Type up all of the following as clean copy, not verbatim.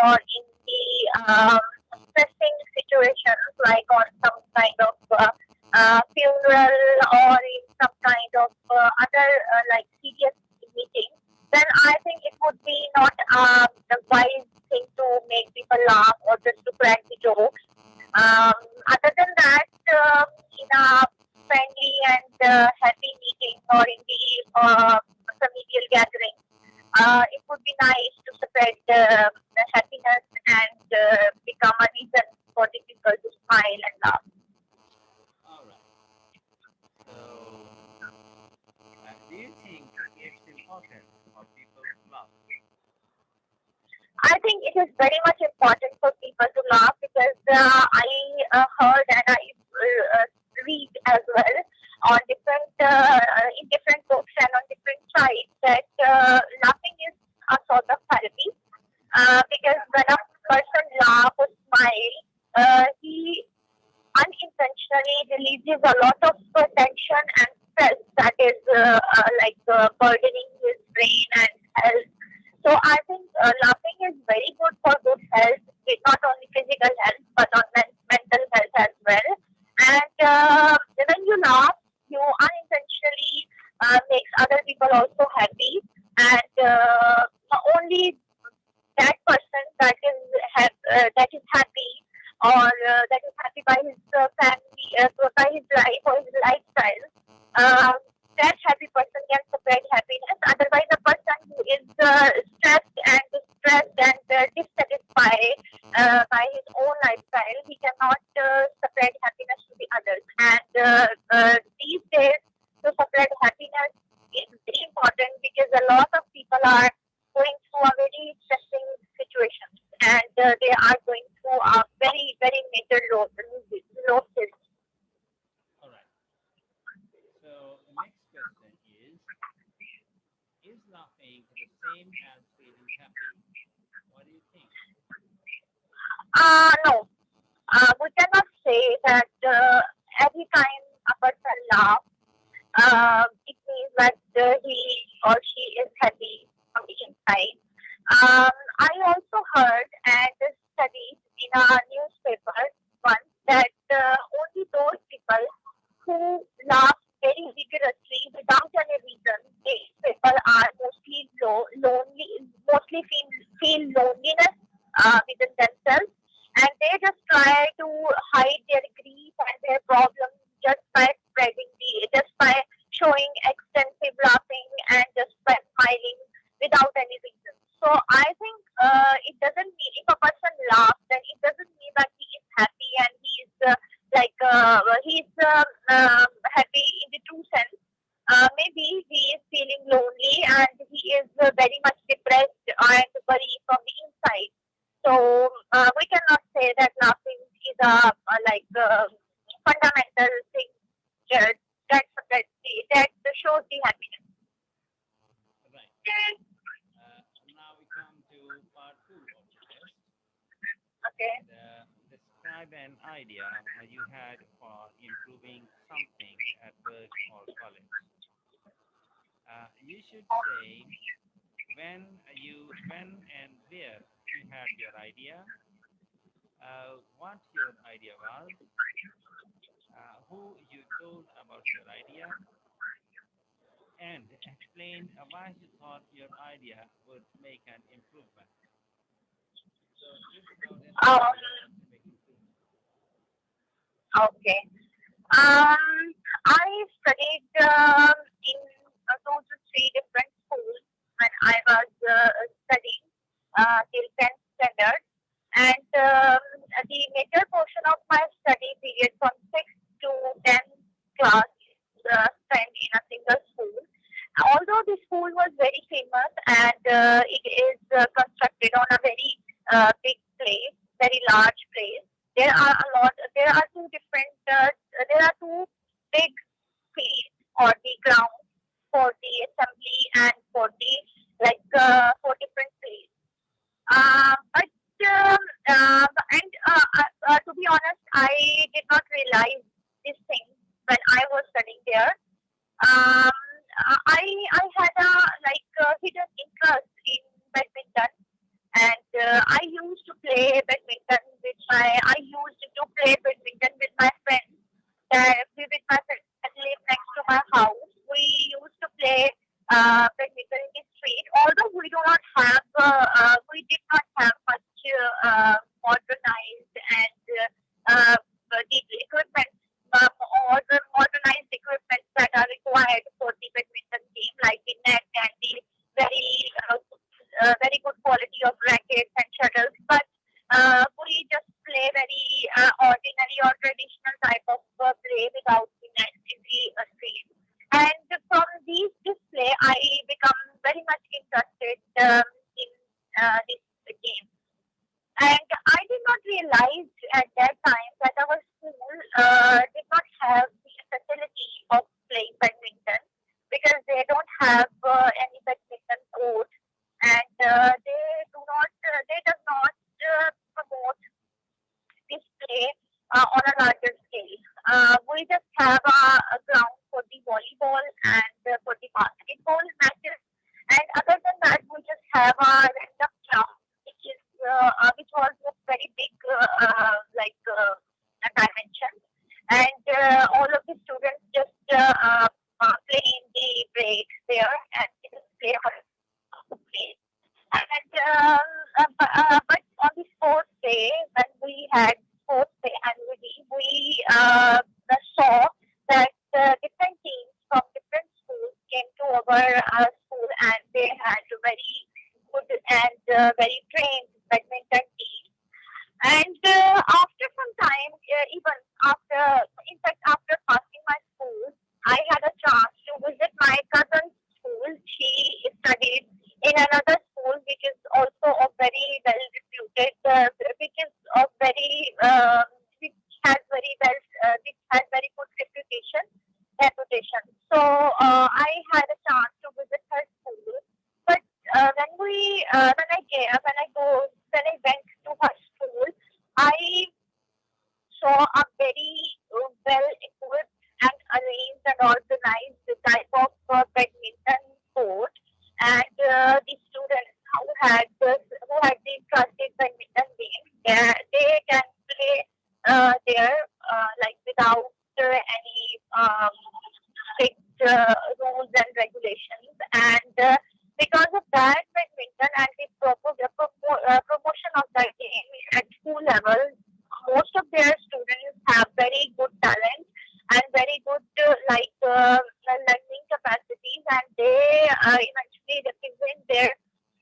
or in the stressing situations, like on some kind of funeral or in some kind of other like serious meeting, then I think it would be not the wise thing to make people laugh or just to crack the jokes. Um, Other than that, in a friendly and happy meeting or in the familial gathering, it would be nice to spread the happiness and become a reason for the people to smile and laugh. All right. So, do you think it's important for people to laugh? I think it is very much important for people to laugh because I heard and I read as well on different in different books and on different sites that laughing is a sort of therapy because when a person laughs or smile, he unintentionally releases a lot of tension and stress that is burdening his brain and health. So I think laughing is very good for good health, not only physical health but on mental health as well. And when you laugh, you unintentionally makes other people also happy, and not only that person that is happy or that is happy by his family, by his life or his lifestyle, uh, that happy person can spread happiness. Otherwise, a person who is stressed and dissatisfied by his own lifestyle, he cannot spread happiness to the others. And these days, to spread happiness is very important because a lot of people are going through a very stressing situation, and they are going through a very, very major losses. All right. So, the next question is laughing the same as feeling happy? What do you think? No, we cannot say that every time a person laughs, it means that he or she is happy from the inside. I also heard and studied in a newspaper once that only those people who laugh very vigorously without any reason, these people are mostly mostly feel loneliness within themselves, and they just try to hide their grief and their problems just by showing extensive laughing and just by smiling without any reason. So I think it doesn't mean if a person laughs, then it doesn't mean that he is happy and he's happy in the true sense. Maybe he is feeling lonely and he is very much depressed and worried from the inside. So we cannot say that laughing is a fundamental thing uh, that shows the happiness. Right. Now we come to part two of the test. Okay. Describe an idea you had for improving something at work or college. You should say when and where you had your idea, what your idea was, who you told about your idea, and explain why you thought your idea would make an improvement. So think about an Um, idea to make improvement. okay. I studied in two to three different schools when I was studying till 10th standard. And the major portion of my study period from 6th to 10th class is spent in a single school. Although the school was very famous and it is constructed on a very big place, very large place, there are two different, there are two big fields or the ground for the assembly and for the for different plays. But to be honest, I did not realize this thing when I was studying there. Um, I had a hidden interest in badminton, and I used play badminton with I used to play badminton with my friends. With my friends that live next to my house, we used to play badminton in the street. Although we did not have much modernized and the equipment or the modernized equipment that are required for the badminton game, like the net and the very very good quality of rackets and shuttles. But we just play very ordinary or traditional type of play without the net in the street. And from these display, I become very much interested in this game. And I did not realize at that time that our school did not have the facility of playing badminton because they don't have any badminton court, and they does not promote this play on a larger scale. We just have a ground for the volleyball and for the basketball matches, and other than that, we just have a random ground which was a very big dimension, and all of the students just play in the breaks there and just play how to play. And but on the sports day, when we had sports day annually, we saw that different teams from different schools came to our school, and they had very good and very trained badminton teams. And after some time, even after, in fact, after passing my school, I had a chance to visit my cousin's school. She studied in another school, which is also a very well reputed, which is of very, which has very well, which has very good reputation. So I had a chance to visit her school. But when I went to her school, I saw a very well equipped and arranged and organized type of badminton court, and the students who had the trusted badminton game, they can play there like without any strict rules and regulations. And because of that, badminton and the promotion of that game at school level, most of their students have very good talent and very good learning capacities, and they eventually represent their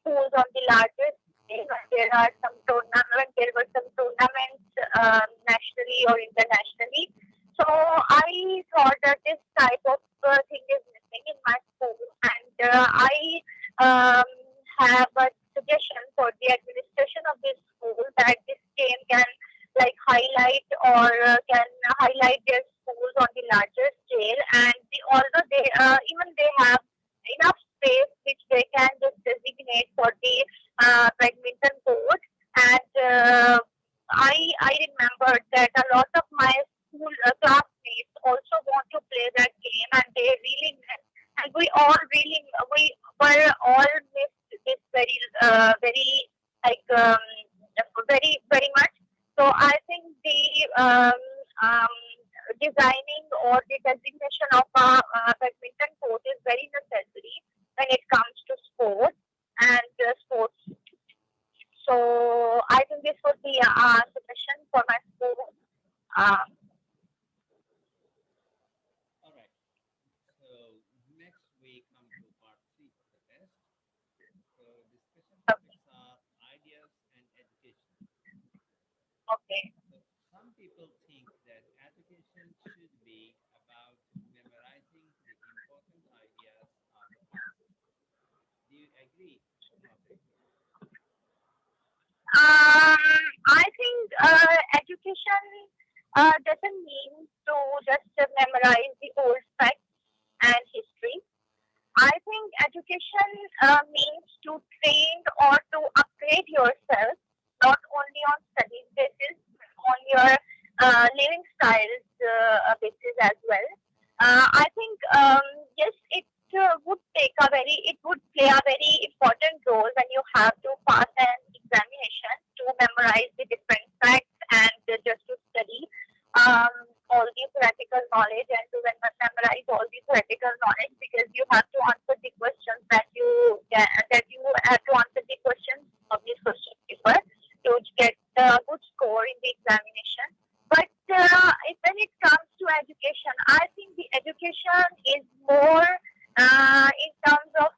schools on the largest scale. When there were some tournaments nationally or internationally. So I thought that this type of thing is missing in my school, and I um, have a suggestion for the administration of this school that this game can highlight or can highlight their schools on the larger scale, and although they have enough space which they can just designate for the badminton court. And I remembered that a lot of my school classmates also want to play that game, and they really miss, and we were all missed this very much. So I think the designing or the designation of a badminton court is very necessary when it comes to sports and sports. So I think this would be a suggestion for my school. Uh, All right. So next we come to part C of the test. So discussion topics are ideas and education. okay. So some people think that education should be about memorizing the important ideas of the past. Do you agree or not agree? I think education doesn't mean to just memorize the old facts and history. I think education means to train or to upgrade yourself, not only on studies basis, but on your living styles basis as well. I think yes, it would play a very important role when you have to pass an examination to memorize to answer the questions of this question paper to get a good score in the examination. But when it comes to education, I think the education is more in terms of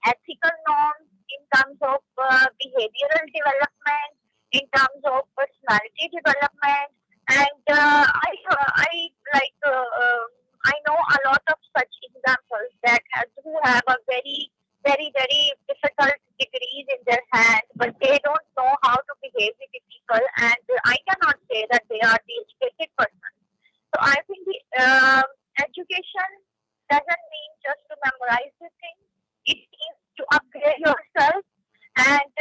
ethical norms, in terms of behavioral development, in terms of personality development, and I know a lot of such examples that who have a very difficult degrees in their hand, but they don't know how to behave with the people, and I cannot say that they are the educated person. So I think the education doesn't mean just to memorize the things. It means to upgrade yourself, and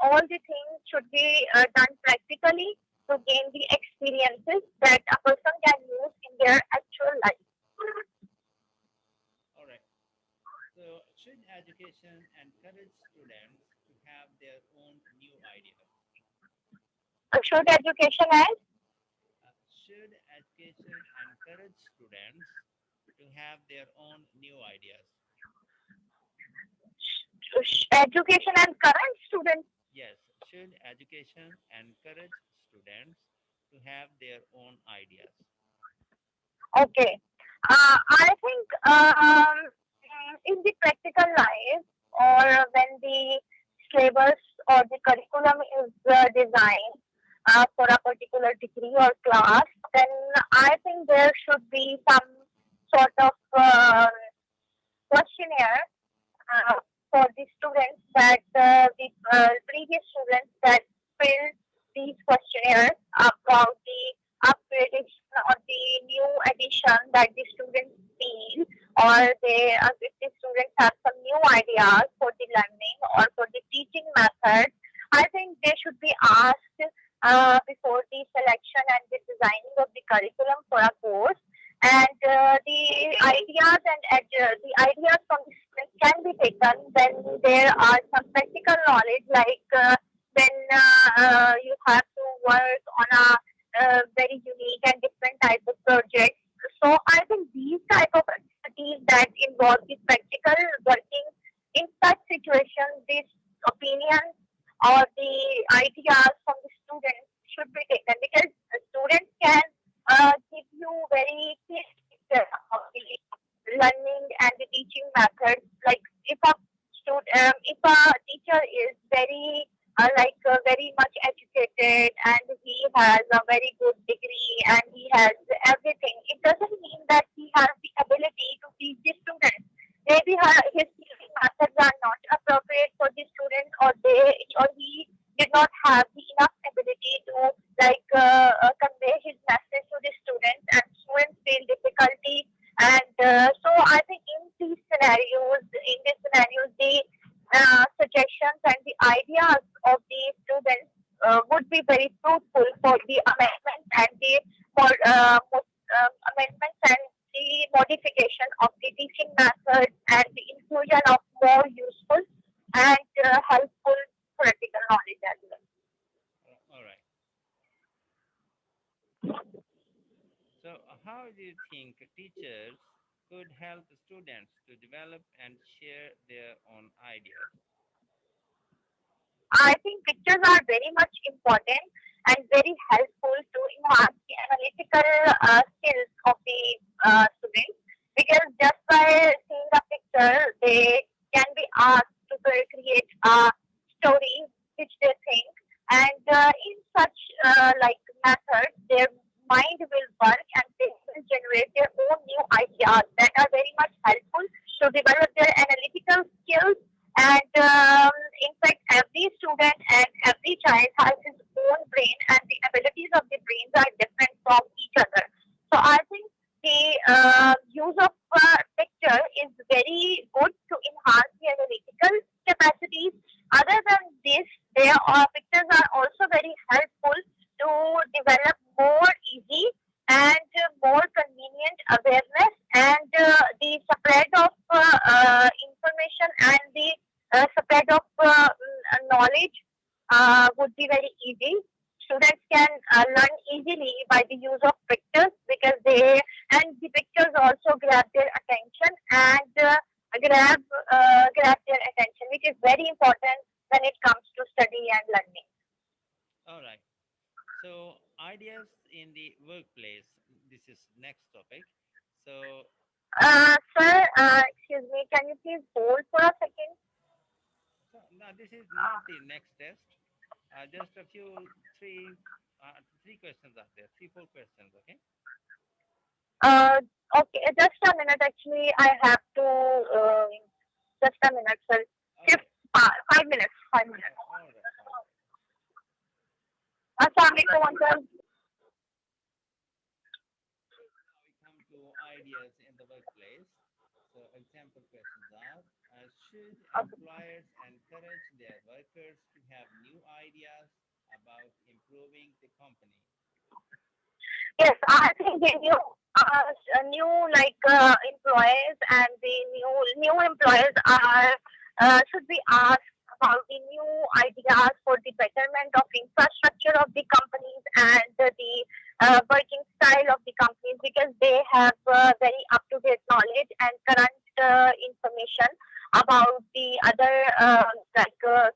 all the things should be done practically to gain the experiences that a person can use in their actual life. All right. So, should education encourage students to have their own new ideas? Should education and Should education encourage students to have their own new ideas? education and current students? Yes, should education encourage students to have their own ideas? Okay. I think in the practical life or when the syllabus or the curriculum is designed for a particular degree or class, then I think there should be some sort of questionnaire uh, for the students that the previous students that fill these questionnaires about the upgradation or the new addition that the students feel, or they if the students have some new ideas for the learning or for the teaching method. I think they should be asked before the selection and the designing of the curriculum for a course, and the ideas and the ideas from the students can be taken when there are some practical knowledge, like when you have to work on a very unique and different type of project. So I think these type of activities that involve the practical working in such situations, these opinions or the ideas from the students should be taken, because the students can give you very clear picture of the learning and the teaching methods. Like if a teacher is very much educated and he has a very good degree and he has everything, it doesn't mean that he has the ability to teach the students. Maybe his teaching methods are not appropriate for the students, or he did not have the enough ability to convey his message to the students, and students feel difficulty. And so I think in these scenarios, the suggestions and the ideas of the students would be very fruitful for the amendments and the amendments and the modification of the teaching methods and the inclusion of more useful and helpful practical knowledge as well. All right. So, how do you think teachers could help students to develop and share their own ideas? I think pictures are very much important and very helpful to enhance the analytical skills of the students, because just by seeing a picture, they can be asked to create a story which they think, and in such methods, their mind will work and they will generate their own new ideas that are very much helpful to develop their analytical skills. And in fact, every student and every child has his own brain, and the abilities of the brains are different from each other. So I think the use of picture is very good to enhance the analytical capacities. Other than this, pictures are also very helpful to develop more easy and more convenient awareness, and the spread of information and the spread of knowledge would be very easy. Students can learn easily by the use of pictures, because the pictures also grab their attention, and grab grab their attention, which is very important when it comes to study and learning. All right. So ideas in the workplace. This is next topic. So Sir, excuse me, can you please hold for a second? So now this is not the next test. Just a few three questions are there. Three, four questions. Okay. Uh, okay, just a minute. Actually, I have to. Just a minute, sir. Fif- Okay. 5 minutes. 5 minutes. All right. All right. Assalamualaikum, sir. Now we come to ideas in the workplace. So example questions are: should employers encourage their workers to have new ideas about improving the company? Yes, I think the new like employees and the new employees are should be asked about the new ideas for the betterment of infrastructure of the companies and the working style of the companies, because they have very up to date knowledge and current information about the other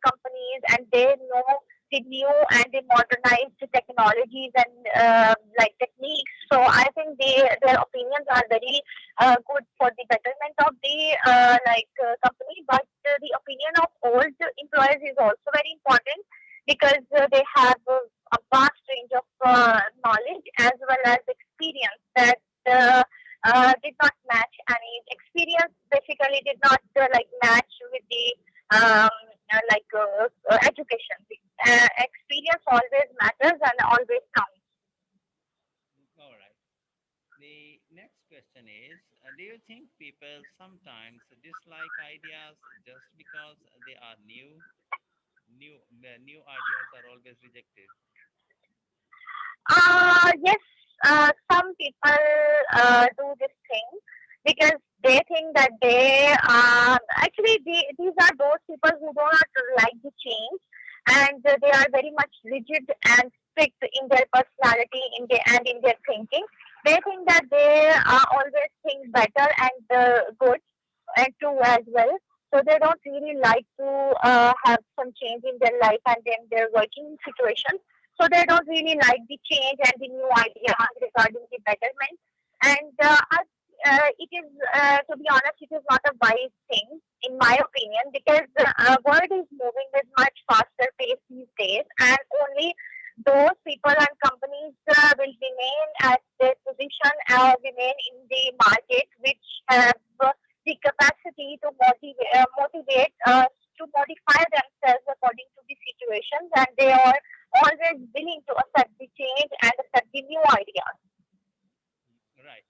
companies, and they know the new and the modernized technologies and like techniques. So I think their opinions are very good for the betterment of the company. But the opinion of old employees is also very important, because they have a vast range of knowledge as well as experience that did not match any experience. Basically, did not match with the education. Experience always matters and always counts. All right. The next question is: do you think people sometimes dislike ideas just because they are new? New ideas are always rejected. Yes, some people do this thing because they think that these are those people who do not like the change, and they are very much rigid and strict in their personality and in their thinking. They think that they always think better and good and true as well. So they don't really like to have some change in their life and in their working situation. So they don't really like the change and the new ideas regarding the betterment. And it is, to be honest, it is not a wise thing, in my opinion, because world is moving with much faster pace these days, and only those people and companies will remain at their position or remain in the market which have the capacity to motivate to modify themselves according to the situations, and they are always willing to accept the change and accept the new ideas. Right.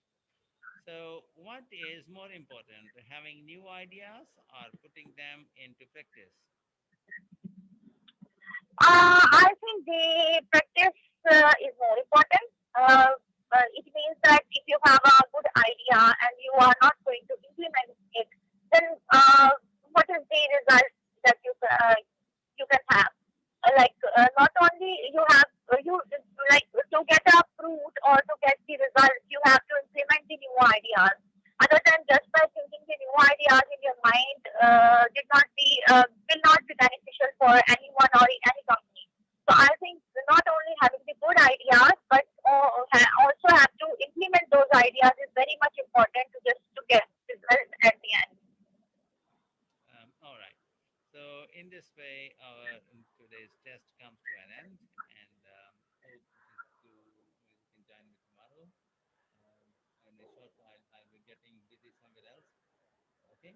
So, what is more important, having new ideas or putting them into practice? I think the practice is more important. It means that if you have a good idea and you are not going to implement it, then what is the result that you can have? Not only you have you like to get a fruit or to get the result, you have to implement the new ideas. Other than just by thinking the new ideas in your mind, did not be will not be beneficial for anyone or any company. So I think not only having the good ideas, but also have to implement those ideas is very much important to just to get results at the end. All right. So, in this way, our today's test comes to an end, and hope you can join me tomorrow. Um, in a short while, I'll be getting busy somewhere else. Okay.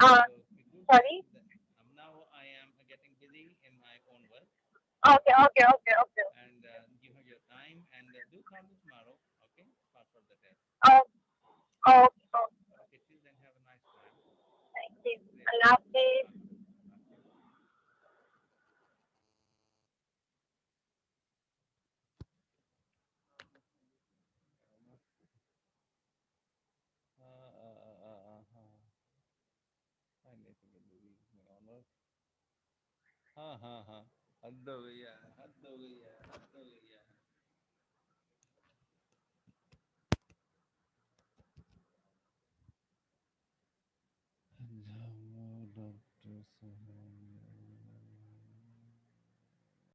Uh, So, we do that. Sorry. Now I am getting busy in my own work, Okay, okay, okay, okay. and you have your time, and do call me tomorrow. Okay, start for the test. Oh, okay, okay. Okay, till then, have a nice time. Thank you. Great. Allah Hafiz. Okay. I need to get busy with my own work. हाँ हाँ हाँ हद हो गई है